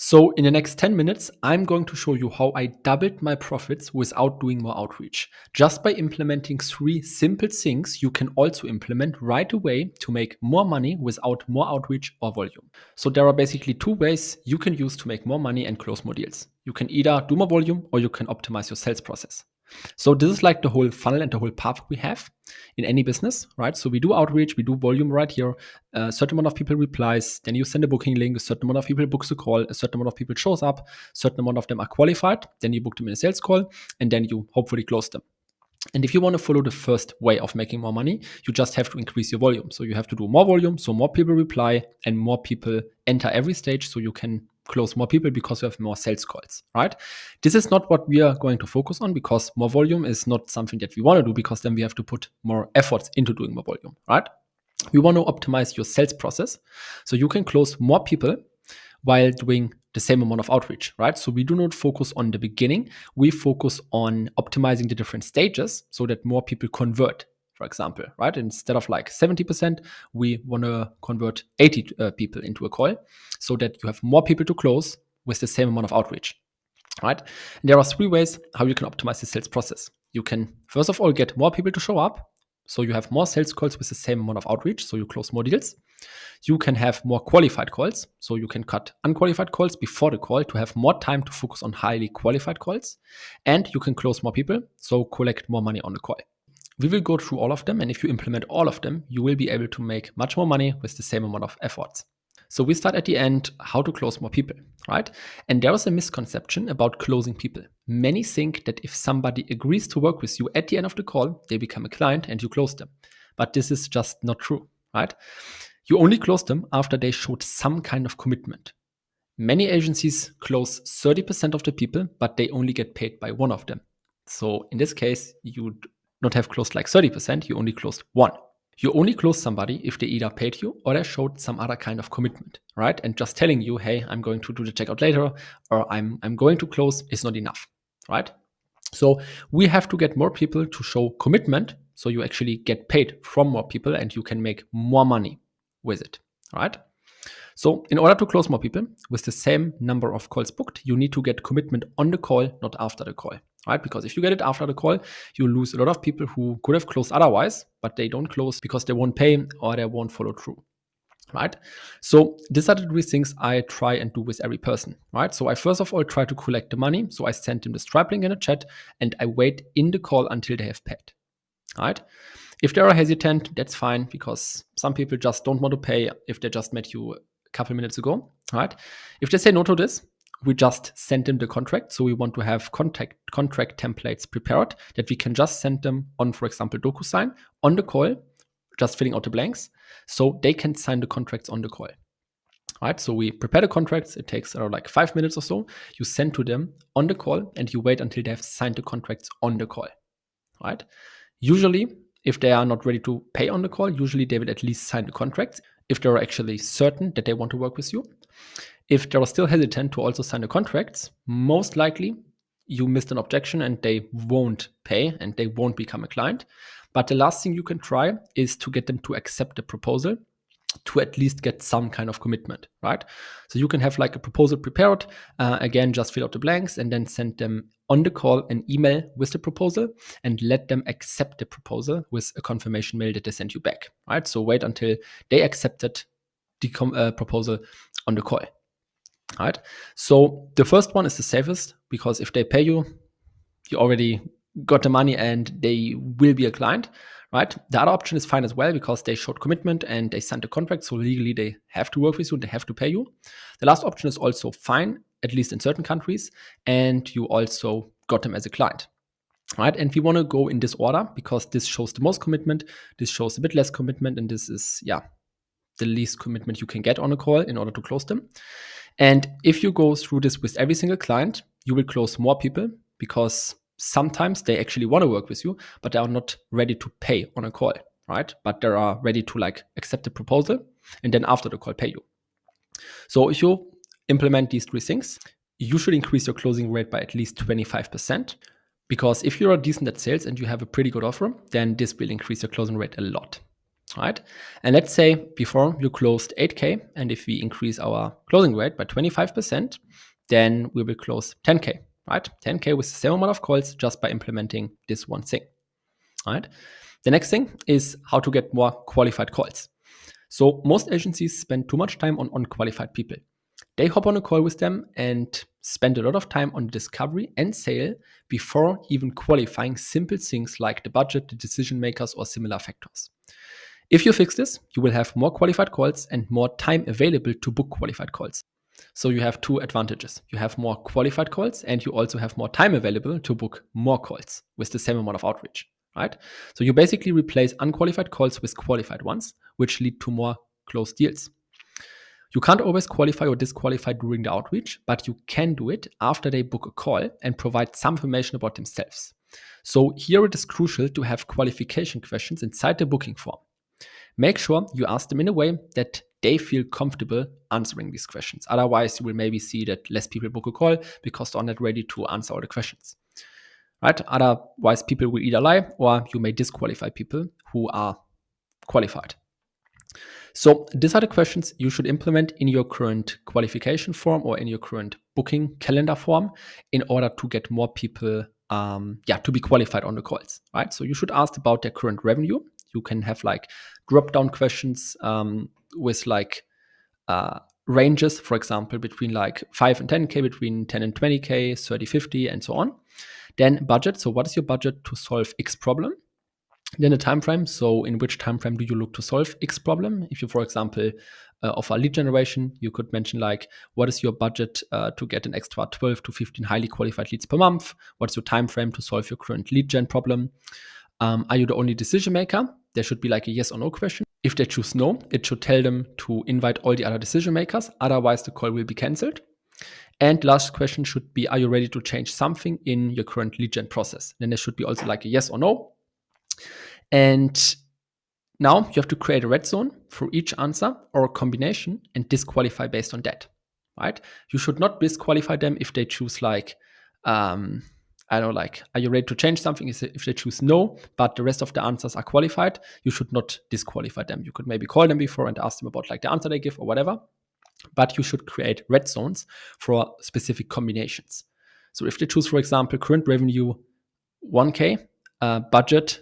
So in the next 10 minutes, I'm going to show you how I doubled my profits without doing more outreach. Just by implementing 3 simple things you can also implement right away to make more money without more outreach or volume. So there are basically 2 ways you can use to make more money and close more deals. You can either do more volume or you can optimize your sales process. So this is like the whole funnel and the whole path we have in any business, right? So we do outreach, we do volume right here. A certain amount of people replies, then you send a booking link, a certain amount of people books a call, a certain amount of people shows up, a certain amount of them are qualified, then you book them in a sales call, and then you hopefully close them. And if you want to follow the first way of making more money, you just have to increase your volume. So you have to do more volume, so more people reply and more people enter every stage, so you can close more people because you have more sales calls, right? This is not what we are going to focus on because more volume is not something that we want to do because then we have to put more efforts into doing more volume, right? We want to optimize your sales process so you can close more people while doing the same amount of outreach, right? So we do not focus on the beginning. We focus on optimizing the different stages so that more people convert, for example, right? Instead of like 70%, we want to convert 80 people into a call so that you have more people to close with the same amount of outreach, right? And there are 3 ways how you can optimize the sales process. You can, first of all, get more people to show up. So you have more sales calls with the same amount of outreach, so you close more deals. You can have more qualified calls, so you can cut unqualified calls before the call to have more time to focus on highly qualified calls. And you can close more people, so collect more money on the call. We will go through all of them, and if you implement all of them, you will be able to make much more money with the same amount of efforts. So we start at the end, how to close more people, right? And there is a misconception about closing people. Many think that if somebody agrees to work with you at the end of the call, they become a client and you close them. But this is just not true, right? You only close them after they showed some kind of commitment. Many agencies close 30% of the people, but they only get paid by one of them. So in this case, you not have closed like 30%, you only closed one. You only close somebody if they either paid you or they showed some other kind of commitment, right? And just telling you, hey, I'm going to do the checkout later or I'm going to close is not enough, right? So we have to get more people to show commitment so you actually get paid from more people and you can make more money with it, right? So in order to close more people with the same number of calls booked, you need to get commitment on the call, not after the call, right? Because if you get it after the call, you lose a lot of people who could have closed otherwise, but they don't close because they won't pay or they won't follow through, right? So these are the 3 things I try and do with every person, right? So I first of all try to collect the money. So I send them the Stripe link in the chat and I wait in the call until they have paid, right? If they are hesitant, that's fine because some people just don't want to pay if they just met you couple minutes ago, right? If they say no to this, we just send them the contract. So we want to have contract templates prepared that we can just send them on, for example, DocuSign on the call, just filling out the blanks, so they can sign the contracts on the call. Right? So we prepare the contracts. It takes like 5 minutes or so. You send to them on the call and you wait until they have signed the contracts on the call. Right? Usually, if they are not ready to pay on the call, usually they will at least sign the contracts if they're actually certain that they want to work with you. If they're still hesitant to also sign the contracts, most likely you missed an objection and they won't pay and they won't become a client. But the last thing you can try is to get them to accept the proposal to at least get some kind of commitment, right? So you can have like a proposal prepared, again, just fill out the blanks and then send them on the call an email with the proposal and let them accept the proposal with a confirmation mail that they sent you back, right? So wait until they accepted the proposal on the call, right? So the first one is the safest because if they pay you, you already got the money and they will be a client, right? The other option is fine as well because they showed commitment and they signed a contract. So legally they have to work with you and they have to pay you. The last option is also fine, at least in certain countries. And you also got them as a client, right? And we want to go in this order because this shows the most commitment. This shows a bit less commitment. And this is, the least commitment you can get on a call in order to close them. And if you go through this with every single client, you will close more people because sometimes they actually want to work with you, but they are not ready to pay on a call, right? But they are ready to like accept the proposal and then after the call pay you. So if you implement these 3 things, you should increase your closing rate by at least 25%, because if you're decent at sales and you have a pretty good offer, then this will increase your closing rate a lot. right? And let's say before you closed 8K, and if we increase our closing rate by 25%, then we will close 10K, right? 10K with the same amount of calls just by implementing this one thing, right? The next thing is how to get more qualified calls. So most agencies spend too much time on unqualified people. They hop on a call with them and spend a lot of time on discovery and sale before even qualifying simple things like the budget, the decision makers, or similar factors. If you fix this, you will have more qualified calls and more time available to book qualified calls. So you have two advantages. You have more qualified calls and you also have more time available to book more calls with the same amount of outreach, right? So you basically replace unqualified calls with qualified ones, which lead to more closed deals. You can't always qualify or disqualify during the outreach, but you can do it after they book a call and provide some information about themselves. So here it is crucial to have qualification questions inside the booking form. Make sure you ask them in a way that they feel comfortable answering these questions. Otherwise, you will maybe see that less people book a call because they're not ready to answer all the questions, right? Otherwise, people will either lie or you may disqualify people who are qualified. So these are the questions you should implement in your current qualification form or in your current booking calendar form in order to get more people to be qualified on the calls, right? So you should ask about their current revenue. You can have like drop-down questions with like ranges, for example, between like 5 and 10K, between 10 and 20K, 30, 50, and so on. Then budget. So what is your budget to solve X problem? Then a time frame. So in which time frame do you look to solve X problem? If you, for example, offer lead generation, you could mention like, what is your budget to get an extra 12 to 15 highly qualified leads per month? What's your time frame to solve your current lead gen problem? Are you the only decision maker? There should be like a yes or no question. If they choose no, it should tell them to invite all the other decision makers. Otherwise, the call will be canceled. And last question should be, are you ready to change something in your current lead gen process? Then there should be also like a yes or no. And now you have to create a red zone for each answer or a combination and disqualify based on that, right? You should not disqualify them if they choose like, I don't know, like, are you ready to change something? If they choose no, but the rest of the answers are qualified, you should not disqualify them. You could maybe call them before and ask them about like the answer they give or whatever, but you should create red zones for specific combinations. So if they choose, for example, current revenue 1K, budget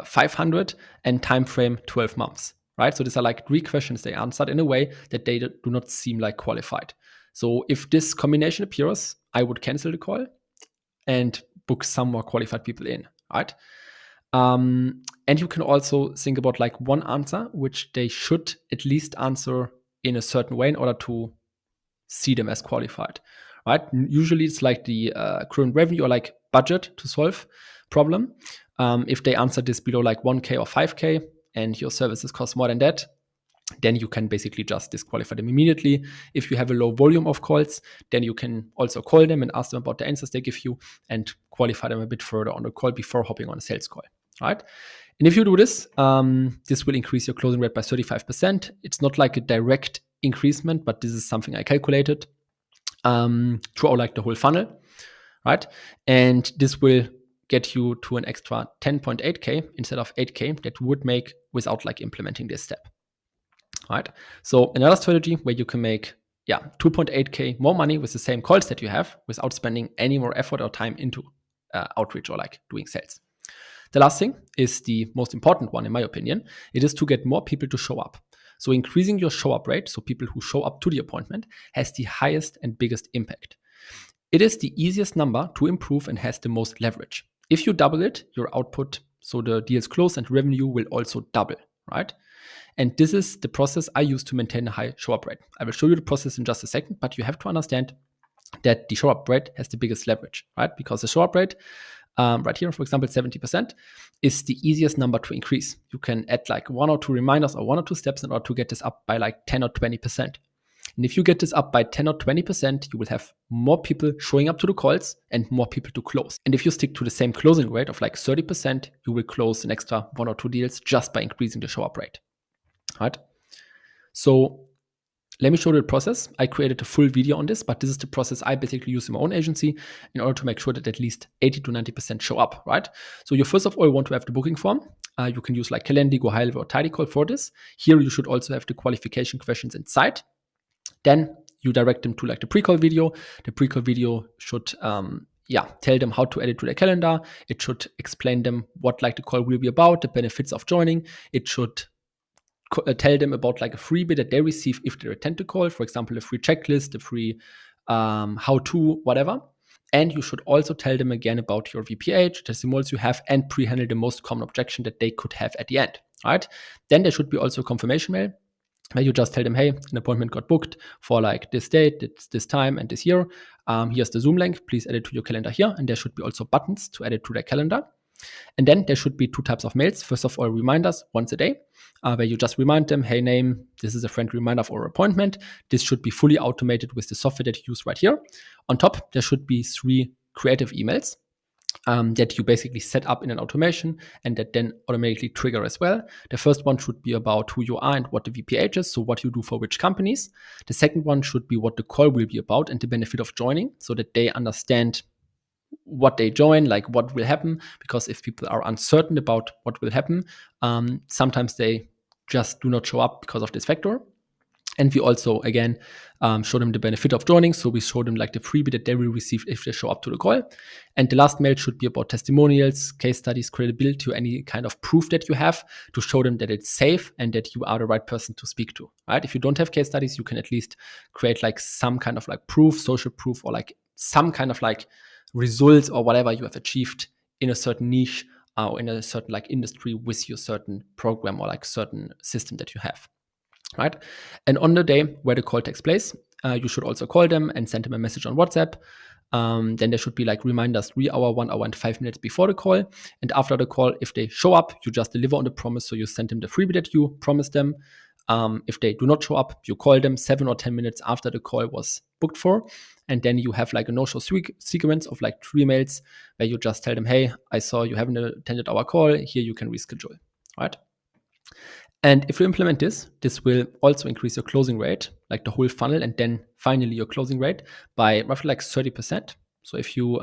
500, and time frame 12 months, right? So these are like 3 questions they answered in a way that they do not seem like qualified. So if this combination appears, I would cancel the call and book some more qualified people in, right? And you can also think about like one answer which they should at least answer in a certain way in order to see them as qualified, right? Usually it's like the current revenue or like budget to solve problem. If they answer this below like 1K or 5K and your services cost more than that, then you can basically just disqualify them immediately. If you have a low volume of calls, then you can also call them and ask them about the answers they give you and qualify them a bit further on the call before hopping on a sales call, right? And if you do this, this will increase your closing rate by 35%. It's not like a direct increasement, but this is something I calculated throughout like the whole funnel, right? And this will get you to an extra 10.8K instead of 8K that you would make without like implementing this step, right? So another strategy where you can make 2.8K more money with the same calls that you have without spending any more effort or time into outreach or like doing sales. The last thing is the most important one, in my opinion. It is to get more people to show up. So increasing your show up rate, so people who show up to the appointment, has the highest and biggest impact. It is the easiest number to improve and has the most leverage. If you double it, your output, so the deals closed and revenue, will also double, right? And this is the process I use to maintain a high show-up rate. I will show you the process in just a second, but you have to understand that the show-up rate has the biggest leverage, right? Because the show-up rate, right here, for example, 70%, is the easiest number to increase. You can add like 1 or 2 reminders or 1 or 2 steps in order to get this up by like 10 or 20%. And if you get this up by 10 or 20%, you will have more people showing up to the calls and more people to close. And if you stick to the same closing rate of like 30%, you will close an extra 1 or 2 deals just by increasing the show-up rate, right? So let me show you the process. I created a full video on this, but this is the process I basically use in my own agency in order to make sure that at least 80 to 90% show up, right? So you first of all want to have the booking form. You can use like Calendly, GoHive, or TidyCall for this. Here you should also have the qualification questions inside. Then you direct them to like the pre-call video. The pre-call video should tell them how to add it to their calendar. It should explain them what like the call will be about, the benefits of joining. It should tell them about like a freebie that they receive if they attend the call, for example, a free checklist, a free how-to, whatever. And you should also tell them again about your VPH, testimonials you have, and pre-handle the most common objection that they could have at the end. All right. Then there should be also a confirmation mail where you just tell them, hey, an appointment got booked for like this date, this time, and this year. Here's the Zoom link. Please add it to your calendar here. And there should be also buttons to add it to their calendar. And then there should be 2 types of mails. First of all, reminders once a day, where you just remind them, hey, name, this is a friendly reminder for our appointment. This should be fully automated with the software that you use right here. On top, there should be 3 creative emails that you basically set up in an automation and that then automatically trigger as well. The first one should be about who you are and what the VPH is, so what you do for which companies. The second one should be what the call will be about and the benefit of joining, so that they understand what they join, like what will happen, because if people are uncertain about what will happen, sometimes they just do not show up because of this factor. And we also, again, show them the benefit of joining. So we show them like the freebie that they will receive if they show up to the call. And the last mail should be about testimonials, case studies, credibility, or any kind of proof that you have to show them that it's safe and that you are the right person to speak to, right? If you don't have case studies, you can at least create like some kind of like proof, social proof, or like some kind of like results or whatever you have achieved in a certain niche or in a certain like industry with your certain program or like certain system that you have. Right. And on the day where the call takes place, you should also call them and send them a message on WhatsApp. Then there should be like reminders 3 hours, 1 hour, and 5 minutes before the call. And after the call, if they show up, you just deliver on the promise. So you send them the freebie that you promised them. If they do not show up, you call them 7 or 10 minutes after the call was booked for. And then you have like a no-show sequence of like 3 mails where you just tell them, hey, I saw you haven't attended our call. Here you can reschedule. Right. And if you implement this, this will also increase your closing rate, like the whole funnel, and then finally your closing rate by roughly like 30%. So if you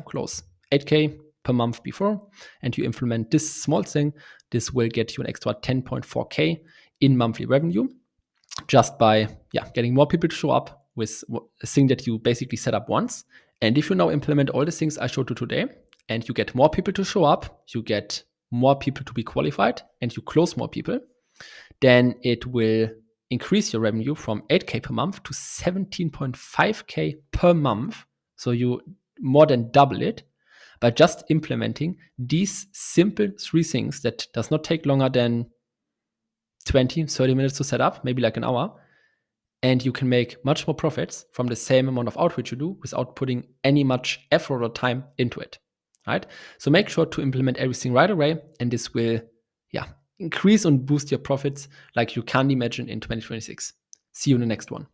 close 8K per month before, and you implement this small thing, this will get you an extra 10.4K in monthly revenue just by getting more people to show up with a thing that you basically set up once. And if you now implement all the things I showed you today, and you get more people to show up, you get more people to be qualified, and you close more people, then it will increase your revenue from 8K per month to 17.5K per month. So you more than double it by just implementing these simple 3 things that does not take longer than 20, 30 minutes to set up, maybe like an hour. And you can make much more profits from the same amount of outreach you do without putting any much effort or time into it, right? So make sure to implement everything right away, and this will, increase and boost your profits like you can't imagine in 2026. See you in the next one.